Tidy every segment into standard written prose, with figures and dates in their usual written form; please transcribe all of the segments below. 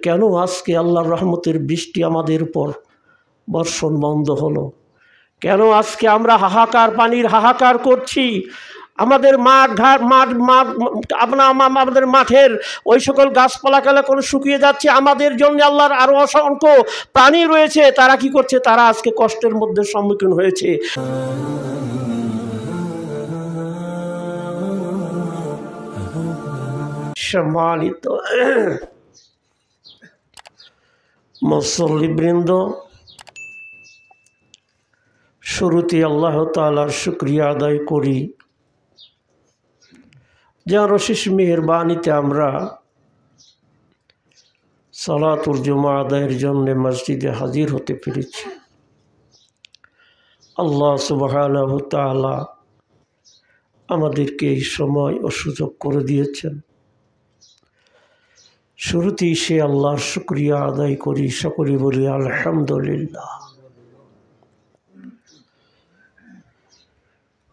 কেন আজকে আল্লাহর রহমতের বৃষ্টি আমাদের উপর বর্ষণ বন্ধ হলো? কেন আজকে আমরা হাহাকার পানির হাহাকার করছি? আমাদের আমাদের মাঠের ওই সকল গাছপালা কোন শুকিয়ে যাচ্ছে, আমাদের জন্য আল্লাহর আরো অসংখ্য প্রাণী রয়েছে, তারা কি করছে? তারা আজকে কষ্টের মধ্যে সম্মুখীন হয়েছে। সম্মানিত মুসল্লিবৃন্দ, শুরুতে আল্লাহ তাআলার শুকরিয়া আদায় করি, যার অশেষ মেহেরবানিতে আমরা সালাতুল জুমা আদায়ের জন্য মসজিদে হাজির হতে পেরেছি। আল্লাহ সুবহানাহু তাআলা আমাদেরকে এই সময় ও সুযোগ করে দিয়েছেন। শুরুতেই সে আল্লাহর শুকরিয়া আদায় করি, সকলে বলি আলহামদুলিল্লাহ।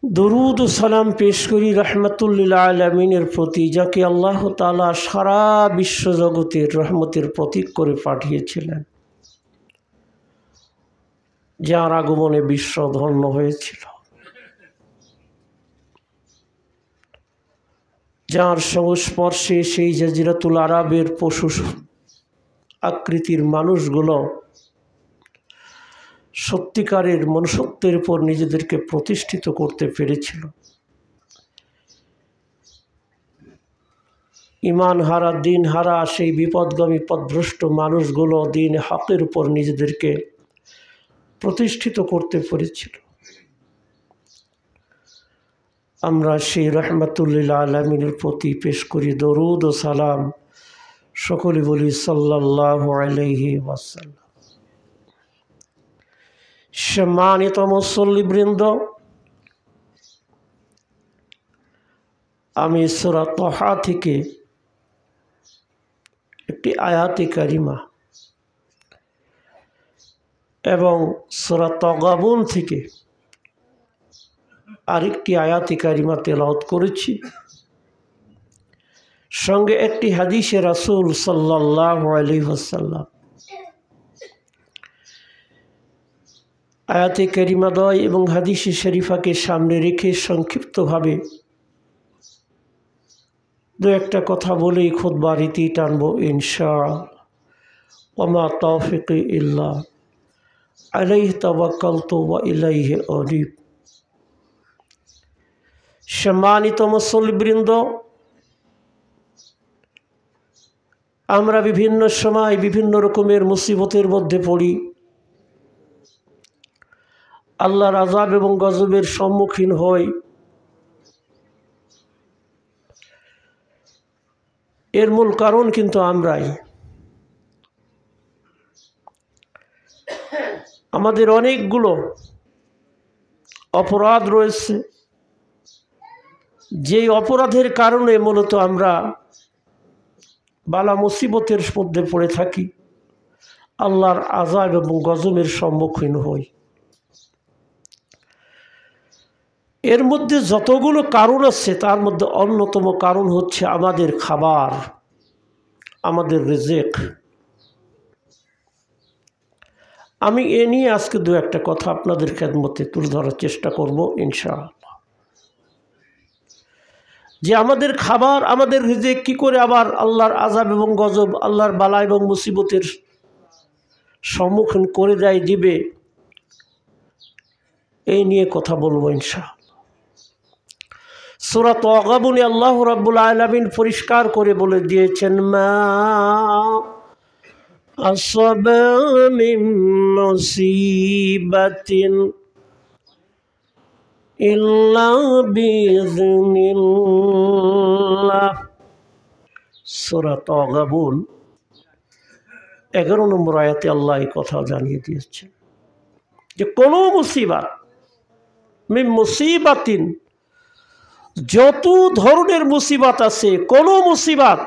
দরুদ ও সালাম পেশ করি রাহমাতুল লিল আলামিনের প্রতি, যাকে আল্লাহ তাআলা সারা বিশ্বজগতের রহমতের প্রতীক করে পাঠিয়েছিলেন, যার আগমনে বিশ্ব ধন্য হয়েছিল, যার সংস্পর্শে সেই জাজিরাতুল আরবের পশু আকৃতির মানুষগুলো সত্যিকারের মনুষ্যত্বের উপর নিজেদেরকে প্রতিষ্ঠিত করতে পেরেছিল। ঈমান হারা, দিন হারা সেই বিপদগামী পথভ্রষ্ট মানুষগুলো দিন হকের উপর নিজেদেরকে প্রতিষ্ঠিত করতে পেরেছিল। আমরা সেই রাহমাতুল লিল আলামিনের প্রতি পেশ করি দরুদ ও সালাম, সকলে বলি সাল্লাল্লাহু আলাইহি ওয়াসাল্লাম। সম্মানিত মুসল্লিবৃন্দ, আমি সূরা তাহা থেকে একটি আয়াতে কারিমা এবং সূরা তাগাবুন থেকে আরেকটি আয়াতে কারিমা তেলাওয়াত করেছি, সঙ্গে একটি হাদিসে রাসূল সাল্লাল্লাহু আলাইহি ওয়াসাল্লাম। আয়াতে কারিমাদ্বয় এবং হাদিসে শরীফাকে সামনে রেখে সংক্ষিপ্তভাবে দু একটা কথা বলেই খুতবা রীতি টানব ইনশাআল্লাহ। ওয়া মা তাওফিকি ইল্লা আলাইহি তাওয়াক্কালতু ওয়া ইলাইহি আনীব। সম্মানিত মুসল্লিবৃন্দ, আমরা বিভিন্ন সময় বিভিন্ন রকমের মুসিবতের মধ্যে পড়ি, আল্লাহর আযাব এবং গজবের সম্মুখীন হই। এর মূল কারণ কিন্তু আমরাই। আমাদের অনেকগুলো অপরাধ রয়েছে, যেই অপরাধের কারণে মূলত আমরা বালা মুসিবতের মধ্যে পড়ে থাকি, আল্লাহর আযাব এবং গজবের সম্মুখীন হই। এর মধ্যে যতগুলো কারণ আছে তার মধ্যে অন্যতম কারণ হচ্ছে আমাদের খাবার, আমাদের রিজিক। আমি এ নিয়ে আজকে দু একটা কথা আপনাদের খেদমতে তুলে ধরার চেষ্টা করব ইনশাআল্লাহ, যে আমাদের খাবার, আমাদের রিজিক কি করে আবার আল্লাহর আযাব এবং গজব, আল্লাহর বালা এবং মুসিবতের সম্মুখীন করে দেয়, দিবে, এই নিয়ে কথা বলবো ইনশাআল্লাহ। সূরা তাগাবুনে আল্লাহ রাব্বুল আলামিন পরিষ্কার করে বলে দিয়েছেন, মা আসাবা মিন মুসিবাতিন ইল্লা বিইذনিল্লাহ। সূরা তাগাবুন 11 নম্বর আয়াতে আল্লাহ এই কথা জানিয়ে দিয়েছেন যে কোনো মুসিবত, মিন মুসিবাতিন, যত ধরনের মুসিবত আছে, কোনো মুসিবত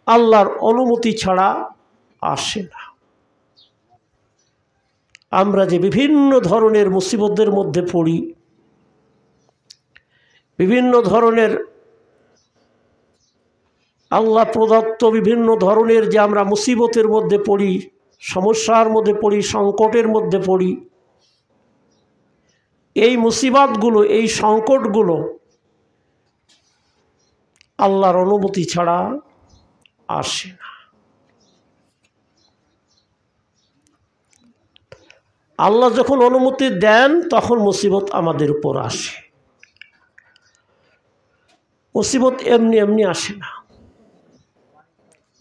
আল্লাহর অনুমতি ছাড়া আসে না। আমরা যে বিভিন্ন ধরনের মুসিবতের মধ্যে পড়ি, বিভিন্ন ধরনের আল্লাহ প্রদত্ত বিভিন্ন ধরনের যে আমরা মুসিবতের মধ্যে পড়ি, সমস্যার মধ্যে পড়ি, সংকটের মধ্যে পড়ি, এই মুসিবতগুলো, এই সংকটগুলো আল্লাহর অনুমতি ছাড়া আসে না। আল্লাহ যখন অনুমতি দেন তখন মুসিবত আমাদের উপর আসে। মুসিবত এমনি এমনি আসে না।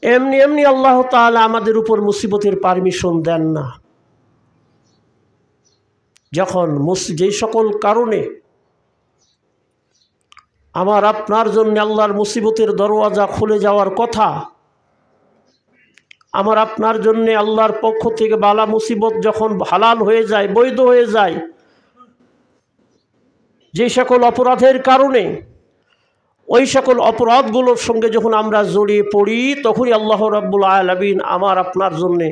এমনি এমনি আল্লাহ তাআলা আমাদের উপর মুসিবতের পারমিশন দেন না। যখন যেই সকল কারণে আমার আপনার জন্য আল্লাহর মুসিবতের দরওয়াজা খুলে যাওয়ার কথা, আমার আপনার জন্য আল্লাহর পক্ষ থেকে বালা মুসিবত যখন হালাল হয়ে যায়, বৈধ হয়ে যায়, যে সকল অপরাধের কারণে ওই সকল অপরাধগুলোর সঙ্গে যখন আমরা জড়িয়ে পড়ি, তখনই আল্লাহ রাব্বুল আলামিন আমার আপনার জন্যে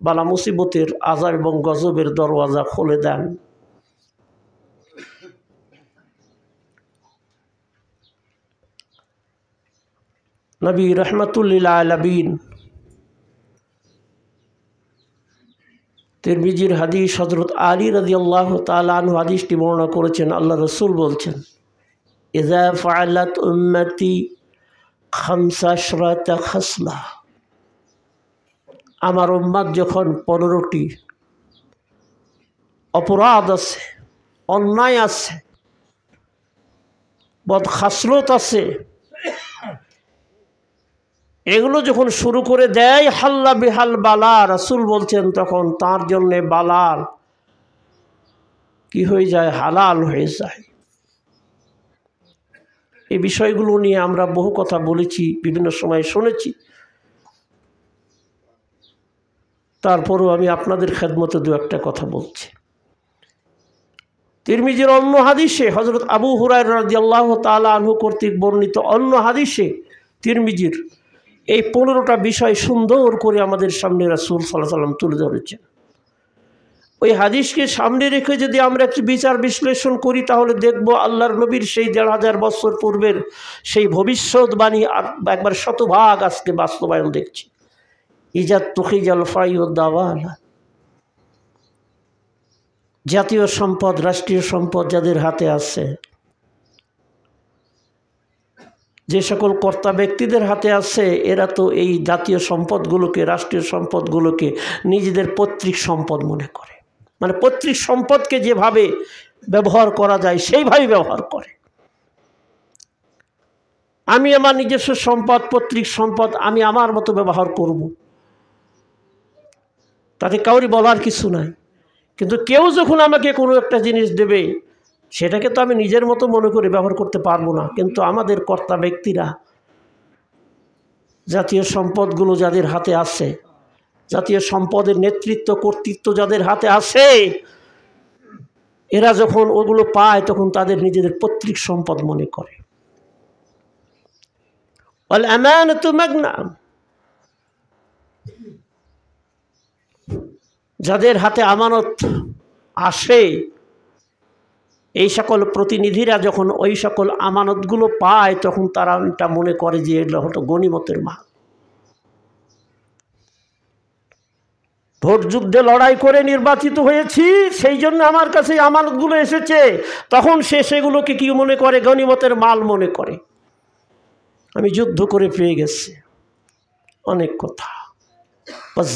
বালা মুসিবতের আযাব এবং গজবের দরওয়াজা খুলে দেন। নবী রাহমাতুল লিল আলামিন তিরমিজির হাদিস, হযরত আলী রাদিয়াল্লাহু তাআলা আনহু হাদিসটি বর্ণনা করেছেন। আল্লাহ রাসূল বলছেন, ইযা ফাআলাত উম্মতি 15 খাসলা, আমার উম্মত যখন 15টি অপরাধ আছে, অন্যায় আছে, বদখাসলত আছে, এগুলো যখন শুরু করে দেয়, হাল্লা বিহাল বালা, রাসূল বলছেন তখন তার জন্য বালার কি হয়ে যায়, হালাল হয়ে যায়। এই বিষয়গুলো নিয়ে আমরা বহু কথা বলেছি, বিভিন্ন সময় শুনেছি। তারপরও আমি আপনাদের খেদমতে দু একটা কথা বলছি। তিরমিজির অন্য হাদিসে হযরত আবু হুরায়রা রাদিয়াল্লাহু তাআলা আনহু কর্তৃক বর্ণিত অন্য হাদিসে তিরমিজির এই 15টা বিষয় সুন্দর করে আমাদের সামনে রাসূল সাল্লাল্লাহু আলাইহি ওয়াসাল্লাম তুলে ধরেছেন। ওই হাদিসকে সামনে রেখে যদি আমরা একটু বিচার বিশ্লেষণ করি, তাহলে দেখব আল্লাহর নবীর সেই 1500 বছর পূর্বের সেই ভবিষ্যৎবাণী আর একবার শতভাগ আজকে বাস্তবায়ন দেখছি। ইজাত তুখিজাল ফাইউদ্দাওয়ালা, জাতীয় সম্পদ, রাষ্ট্রীয় সম্পদ যাদের হাতে আছে, যে সকল কর্তা ব্যক্তিদের হাতে আছে, এরা তো এই জাতীয় সম্পদগুলোকে, রাষ্ট্রীয় সম্পদগুলোকে নিজেদের পৈতৃক সম্পদ মনে করে। মানে পৈতৃক সম্পদকে যেভাবে ব্যবহার করা যায় সেইভাবে ব্যবহার করে। আমি আমার নিজস্ব সম্পদ, পৈতৃক সম্পদ আমি আমার মতো ব্যবহার করব, তাতে কাউরি বলার কিছু নাই। কিন্তু কেউ যখন আমাকে কোনো একটা জিনিস দেবে, সেটাকে তো আমি নিজের মতো মনে করে ব্যবহার করতে পারবো না। কিন্তু আমাদের কর্তা ব্যক্তিরা, জাতীয় সম্পদগুলো যাদের হাতে আছে, জাতীয় সম্পদের নেতৃত্ব, কর্তৃত্ব যাদের হাতে আছে, এরা যখন ওগুলো পায় তখন তাদের নিজেদের পৈতৃক সম্পদ মনে করে। ওয়াল আমানাতু মাগনাম, যাদের হাতে আমানত আসে, এই সকল প্রতিনিধিরা যখন ওই সকল আমানতগুলো পায়, তখন তারা এটা মনে করে যে এগুলো হলো গনিমতের মাল। ভোট যুদ্ধে লড়াই করে নির্বাচিত হয়েছি, সেই জন্য আমার কাছে আমানতগুলো এসেছে, তখন সে সেগুলোকে কি মনে করে, গনিমতের মাল মনে করে। আমি যুদ্ধ করে পেয়ে গেছি। অনেক কথা।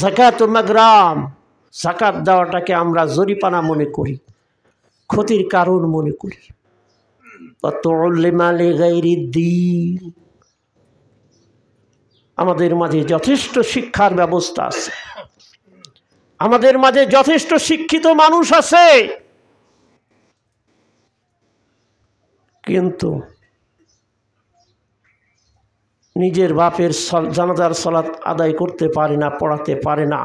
যাকাত মাগরাম, যাকাত দেওয়াটাকে আমরা জরিপানা মনে করি, ক্ষতির কারণ মনে করি। আমাদের মাঝে যথেষ্ট শিক্ষার ব্যবস্থা আছে, আমাদের মাঝে যথেষ্ট শিক্ষিত মানুষ আছে, কিন্তু নিজের বাপের জানাজার সালাত আদায় করতে পারে না, পড়াতে পারে না,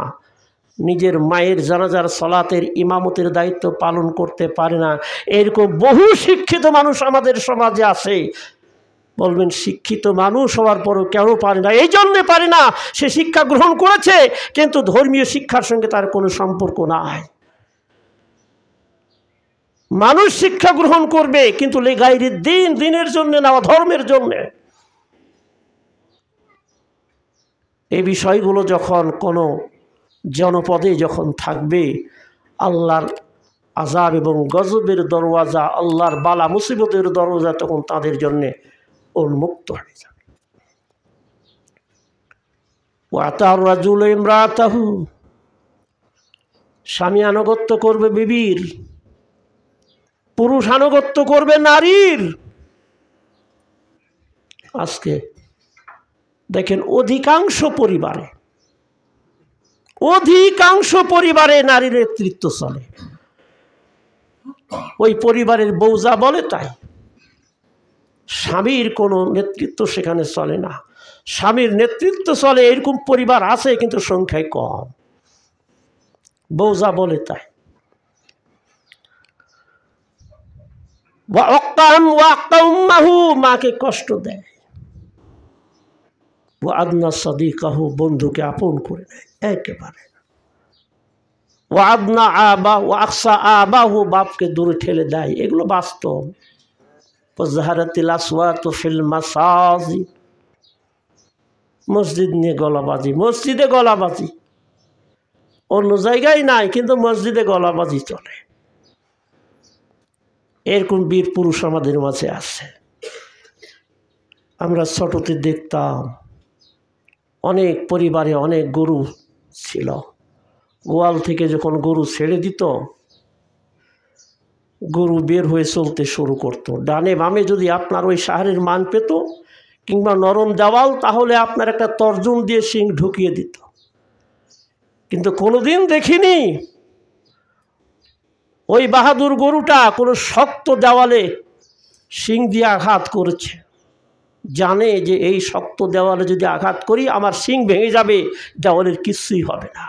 নিজের মায়ের জানাজার সালাতের ইমামতের দায়িত্ব পালন করতে পারে না। এরকম বহু শিক্ষিত মানুষ আমাদের সমাজে আছে। বলবেন শিক্ষিত মানুষ হওয়ার পরও কেন পারে না? এই জন্যে পারে না, সে শিক্ষা গ্রহণ করেছে কিন্তু ধর্মীয় শিক্ষার সঙ্গে তার কোনো সম্পর্ক নাই। মানুষ শিক্ষা গ্রহণ করবে কিন্তু লিগাইরিদ দ্বীন, দ্বীনের জন্য না, ধর্মের জন্যে। এই বিষয়গুলো যখন কোনো জনপদে যখন থাকবে, আল্লাহর আযাব এবং গজবের দরওয়াজা, আল্লাহর বালা মুসিবতের দরওয়াজা তখন তাদের জন্যে উন্মুক্ত হয়ে যাবে। ওয়াতার রাজুল ইমরাতাহু, স্বামী আনুগত্য করবে বিবির, পুরুষ আনুগত্য করবে নারীর। আজকে দেখেন অধিকাংশ পরিবারে নারীর নেতৃত্ব চলে। ওই পরিবারের বউ যা বলে তাই, স্বামীর কোনো নেতৃত্ব সেখানে চলে না। স্বামীর নেতৃত্ব চলে এরকম পরিবার আছে, কিন্তু সংখ্যায় কম। বউ যা বলে তাই। মাকে কষ্ট দেয়। আদনা সাদিকাহু, বন্ধুকে আপন করে নেয় একেবারে। ওয়াদনা আবা ও আকসা আবাহু, বাপকে দূরে ঠেলে দেয়। এগুলো বাস্তব। জাহারাতিল আসওয়াতু ফিল মাসাজিদ, মসজিদ নিয়ে গলাবাজি, মসজিদে গলাবাজি, অন্য জায়গায় নাই, কিন্তু মসজিদে গলাবাজি চলে। এরকম বীর পুরুষ আমাদের মাঝে আছে। আমরা ছোটতে দেখতাম অনেক পরিবারে অনেক গরু ছিল। গোয়াল থেকে যখন গরু ছেড়ে দিত, গরু বের হয়ে চলতে শুরু করত। ডানে বামে যদি আপনার ওই সাহারের মান পেত কিংবা নরম দেওয়াল, তাহলে আপনার একটা তর্জন দিয়ে শিং ঢুকিয়ে দিত। কিন্তু কোনোদিন দেখিনি ওই বাহাদুর গরুটা কোনো শক্ত দেওয়ালে শিং দিয়ে আঘাত করেছে। জানে যে এই শক্ত দেওয়ালে যদি আঘাত করি আমার শিং ভেঙে যাবে, দেওয়ালের কিছুই হবে না।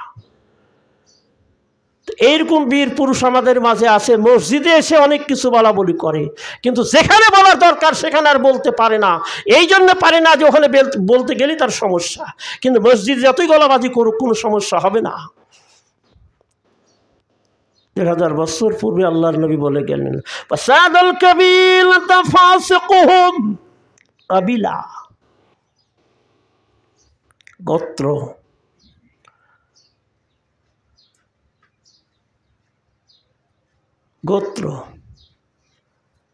এইরকম বীর পুরুষ আমাদের মাঝে আছে। মসজিদে এসে অনেক কিছু বলা বলি করে, কিন্তু যেখানে বলার দরকার সেখানে আর বলতে পারে না। এই জন্য পারে না যে ওখানে বলতে গেলে তার সমস্যা, কিন্তু মসজিদে যতই গলাবাজি করুক কোনো সমস্যা হবে না। 1000 বছর পূর্বে আল্লাহর নবী বলে গেলেন, ফাসাদুল কাবিলাতা ফাসিকুহুম, কাবিলা গোত্র,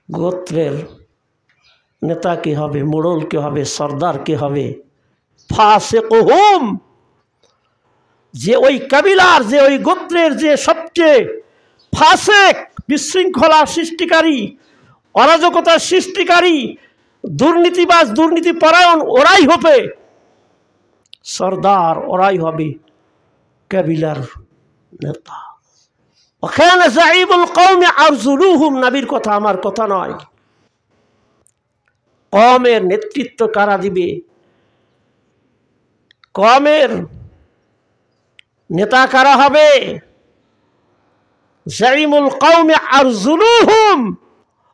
গোত্রের নেতা কে হবে, মোড়ল কে হবে, সর্দার কে হবে? ফাসিকুহুম, যে ওই কাবিলার, যে ওই গোত্রের যে সবচেয়ে ফাসেক, বিশৃঙ্খলা সৃষ্টিকারী, অরাজকতার সৃষ্টিকারী, দুর্নীতিবাজ, দুর্নীতি পরায়ণ, ওরাই হবে সর্দার, ওরাই হবে কাবিলার নেতা। ওখানে যাইবুল কওমে আরজুলুহুম, নবীর কথা, আমার কথা নয়। কওমের নেতৃত্ব কারা দিবে? কওমের নেতা কারা হবে? যাইমুল কওমে আরজুলুহুম,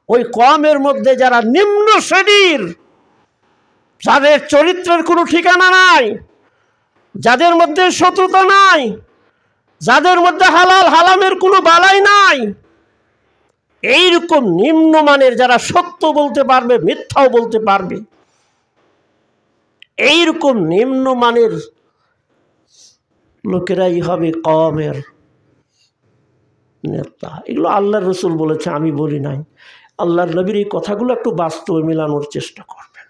ওই কওমের মধ্যে যারা নিম্ন শ্রেণীর, যাদের চরিত্রের কোনো ঠিকানা নাই, যাদের মধ্যে শত্রুতা নাই, যাদের মধ্যে হালাল হারামের কোনো বালাই নাই, এইরকম নিম্নমানের যারা সত্য বলতে পারবে, মিথ্যাও বলতে পারবে, এইরকম নিম্নমানের লোকেরাই হবে কওমের নেতা। এগুলো আল্লাহর রাসূল বলেছে, আমি বলি নাই। আল্লাহর নবীর এই কথাগুলো একটু বাস্তবে মেলানোর চেষ্টা করবেন।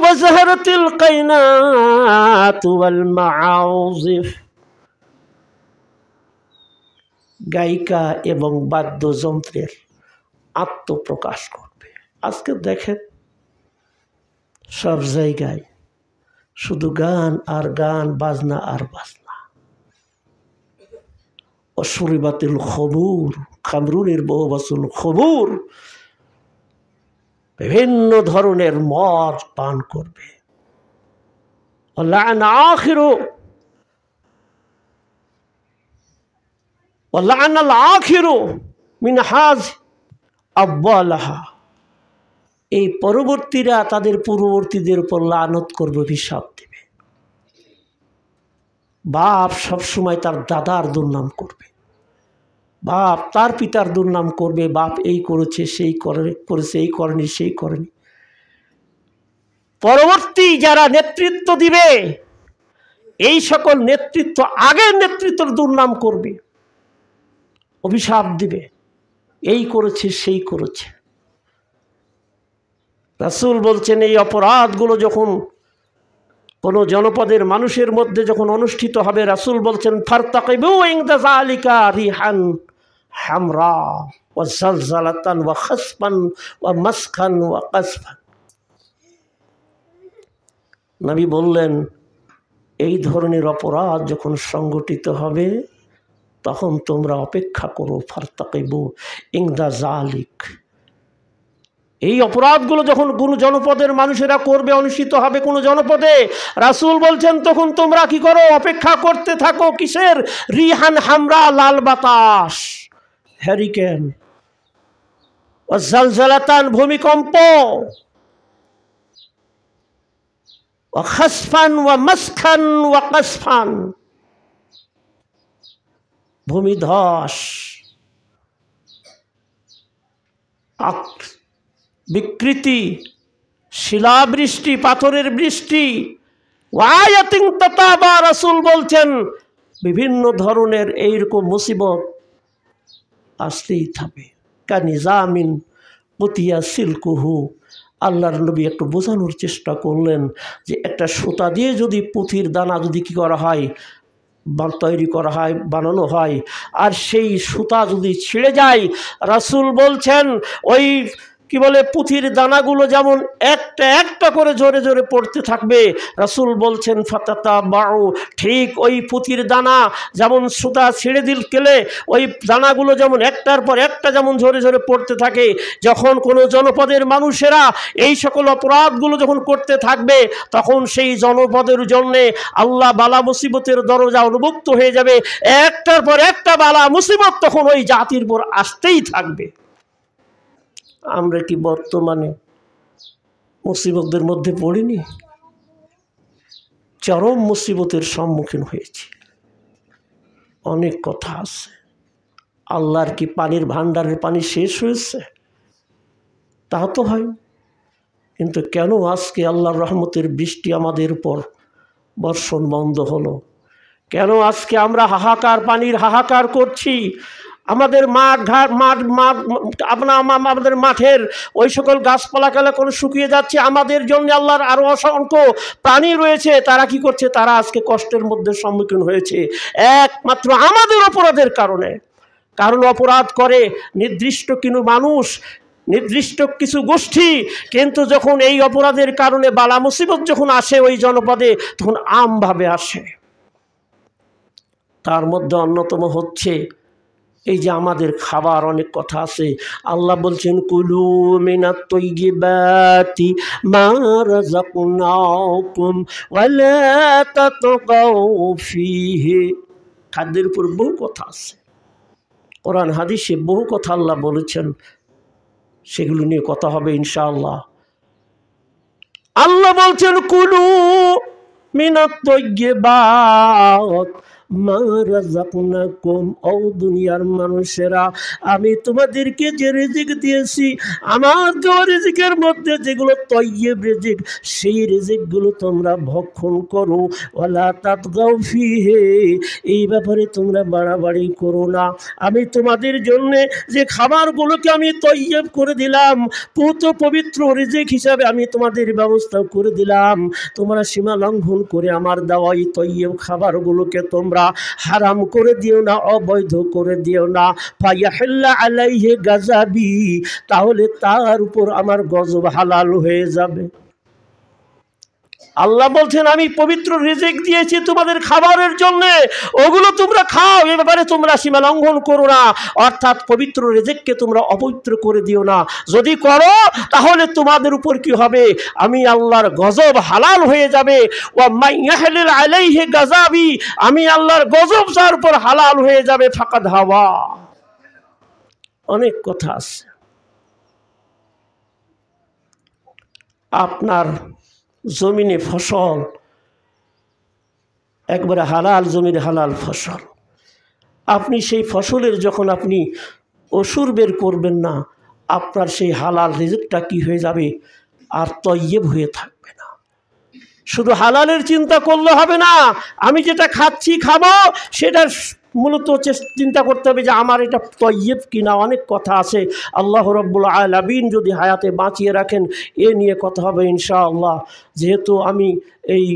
ওয়াজাহারাতিল কায়নাতু ওয়াল মাআযিফ, গায়িকা এবং বাদ্যযন্ত্রের আত্মপ্রকাশ করবে। আজকে দেখেন সব জায়গায় শুধু গান আর গান, বাজনা আর বাজনা। অশুরিবাতিল খবুর, খামরুনের বহুবাসুল খবুর, বিভিন্ন ধরনের মদ পান করবে। ওয়ালা'ন আখিরু, ওয়ালা'নাল আখিরু মিন হাজ আব্বালাহা, এই পরবর্তীরা তাদের পূর্ববর্তীদের উপর লানত করবে, অভিশাপ দেবে। বাপ সবসময় তার দাদার দুর্নাম করবে, বাপ তার পিতার দুর্নাম করবে। বাপ এই করেছে, সেই করেছে, এই করেনি, সেই করেনি। পরবর্তী যারা নেতৃত্ব দিবে এই সকল নেতৃত্ব আগের নেতৃত্বের দুর্নাম করবে, অভিশাপ দিবে, এই করেছে সেই করেছে। রাসূল বলছেন এই অপরাধগুলো যখন কোনো জনপদের মানুষের মধ্যে যখন অনুষ্ঠিত হবে, রাসূল বলছেন ফারতাকিবু ইনদা যালিকা রিহান হামরা ওয়া জালজালাতান ওয়া খাসফান ওয়া মাসখান ওয়া কাসফান। নবী বললেন এই ধরনের অপরাধ যখন সংগঠিত হবে তখন তোমরা অপেক্ষা করো, ফারতাকিবু ইনদা যালিক। এই অপরাধগুলো যখন কোনো জনপদের মানুষেরা করবে, অনুষ্ঠিত হবে কোনো জনপদে, রাসূল বলছেন তখন তোমরা কি করো, অপেক্ষা করতে থাকো। কিসের? রিহান হামরা, লাল বাতাস, হ্যারিকেন, ওয়া জালজালাতান, ভূমিকম্প, ওয়া খাসফান ওয়া মাসখান ওয়া কাসফান, ভূমিধস, বিকৃতি, শিলাবৃষ্টি, পাথরের বৃষ্টি, ওয়ায়াতিন তাতাবা। রাসূল বলছেন বিভিন্ন ধরনের এইরকম মুসিবত আসতেই থাকবে। কানিজামিন কুতিয়া সিলকুহু। আল্লাহর নবী একটু বোঝানোর চেষ্টা করলেন যে একটা সুতা দিয়ে যদি পুঁথির দানা যদি কী করা হয়, তৈরি করা হয়, বানানো হয়, আর সেই সুতা যদি ছিঁড়ে যায়, রাসূল বলছেন ওই কি বলে পুঁথির দানাগুলো যেমন একটা একটা করে জোরে জোরে পড়তে থাকবে। রাসূল বলছেন ফাতাতাবাউ, ঠিক ওই পুঁথির দানা যেমন সুতা ছিঁড়ে গেলে ওই দানাগুলো যেমন একটার পর একটা যেমন জোরে জোরে পড়তে থাকে, যখন কোনো জনপদের মানুষেরা এই সকল অপরাধগুলো যখন করতে থাকবে তখন সেই জনপদের জন্যে আল্লাহ বালা মুসিবতের দরজা উন্মুক্ত হয়ে যাবে। একটার পর একটা বালা মুসিবত তখন ওই জাতির উপর আসতেই থাকবে। আমরা কি বর্তমানে মুসিবতের মধ্যে পড়িনি? চরম মুসিবতের সম্মুখীন হয়েছি। অনেক কথা আছে। আল্লাহর কি পানির ভান্ডারের পানি শেষ হয়েছে? তা তো হয়, কিন্তু কেন আজকে আল্লাহর রহমতের বৃষ্টি আমাদের উপর বর্ষণ বন্ধ হলো? কেন আজকে আমরা হাহাকার পানির হাহাকার করছি? আমাদের আমাদের মাঠের ওই সকল গাছপালা কালা করে শুকিয়ে যাচ্ছে। আমাদের জন্য আল্লাহর আরও অসংখ্য প্রাণী রয়েছে, তারা কি করছে? তারা আজকে কষ্টের মধ্যে সম্মুখীন হয়েছে একমাত্র আমাদের অপরাধের কারণে। কারণ অপরাধ করে নির্দিষ্ট কিছু মানুষ, নির্দিষ্ট কিছু গোষ্ঠী, কিন্তু যখন এই অপরাধের কারণে বালা মুসিবত যখন আসে ওই জনপদে তখন আমভাবে আসে। তার মধ্যে অন্যতম হচ্ছে এই যে আমাদের খাবার, অনেক কথা আছে। আল্লাহ বলছেন কুলু মিনাত তাইয়্যিবাতি মা রাযাকনাকুম ওয়া লা তাতগাউ ফীহি। খাদ্যের উপর বহু কথা আছে, কোরআন হাদিসে বহু কথা আল্লাহ বলেছেন, সেগুলো নিয়ে কথা হবে ইনশাআল্লাহ। আল্লাহ বলছেন কুলু মিনাত তাইয়্যিবাত মা রাযাকনাকুম। ও দুনিয়ার মানুষেরা, আমি তোমাদেরকে যে রিজিক দিয়েছি, আমার দেওয়া রিজিকের মধ্যে যেগুলো তয়্যিব রিজিক, সেই রিজিকগুলো তোমরা ভক্ষণ করো। ওয়ালা তাতগাউ ফীহি, এই ব্যাপারে তোমরা বাড়াবাড়ি করো না। আমি তোমাদের জন্য যে খাবারগুলোকে আমি তয়্যিব করে দিলাম, পুত পবিত্র রিজিক হিসাবে আমি তোমাদের ব্যবস্থা করে দিলাম, তোমরা সীমা লঙ্ঘন করে আমার দেওয়া এই তয়্যিব খাবারগুলোকে তোমরা হারাম করে দিও না, অবৈধ করে দিও না। ফায়াহিল্লা আলাইহি গাযাবি, তাহলে তার উপর আমার গজব হালাল হয়ে যাবে। আল্লাহ বলছেন আমি পবিত্র রিজিক দিয়েছি তোমাদের খাবারের জন্য, ওগুলো তোমরা খাও, এ ব্যাপারে তোমরা সীমা লঙ্ঘন করো না। অর্থাৎ পবিত্র রিজিককে তোমরা অপবিত্র করে দিও না। যদি করো তাহলে তোমাদের উপর কি হবে? আমি আল্লাহর গজব হালাল হয়ে যাবে। ওয়া মাইয়াহলিল আলাইহি গাযাবি, আমি আল্লাহর গজব যার উপর হালাল হয়ে যাবে ফাকাদ হাওয়া। অনেক কথা আছে। আপনার জমিনে ফসল একবারে হালাল, জমির হালাল ফসল, আপনি সেই ফসলের যখন আপনি অসুর বের করবেন না, আপনার সেই হালাল রিজিকটা কি হয়ে যাবে? আর তয়্যিব হয়ে থাকবে না। শুধু হালালের চিন্তা করলে হবে না, আমি যেটা খাচ্ছি খাবো সেটা মূলত চিন্তা করতে হবে যে আমার এটা তয়্যিব কিনা। অনেক কথা আছে, আল্লাহ রাব্বুল আলামিন যদি হায়াতে বাঁচিয়ে রাখেন এ নিয়ে কথা হবে ইনশাআল্লাহ। যেহেতু আমি এই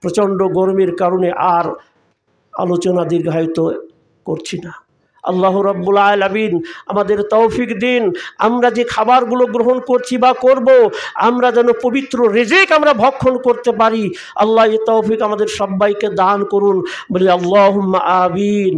প্রচণ্ড গরমের কারণে আর আলোচনা দীর্ঘায়িত করছি না। আল্লাহ রাব্বুল আলামিন আমাদের তৌফিক দিন, আমরা যে খাবারগুলো গ্রহণ করছি বা করব, আমরা যেন পবিত্র রিজিক আমরা ভক্ষণ করতে পারি। আল্লাহ এই তৌফিক আমাদের সবাইকে দান করুন, বলি আল্লাহুম্মা আমিন।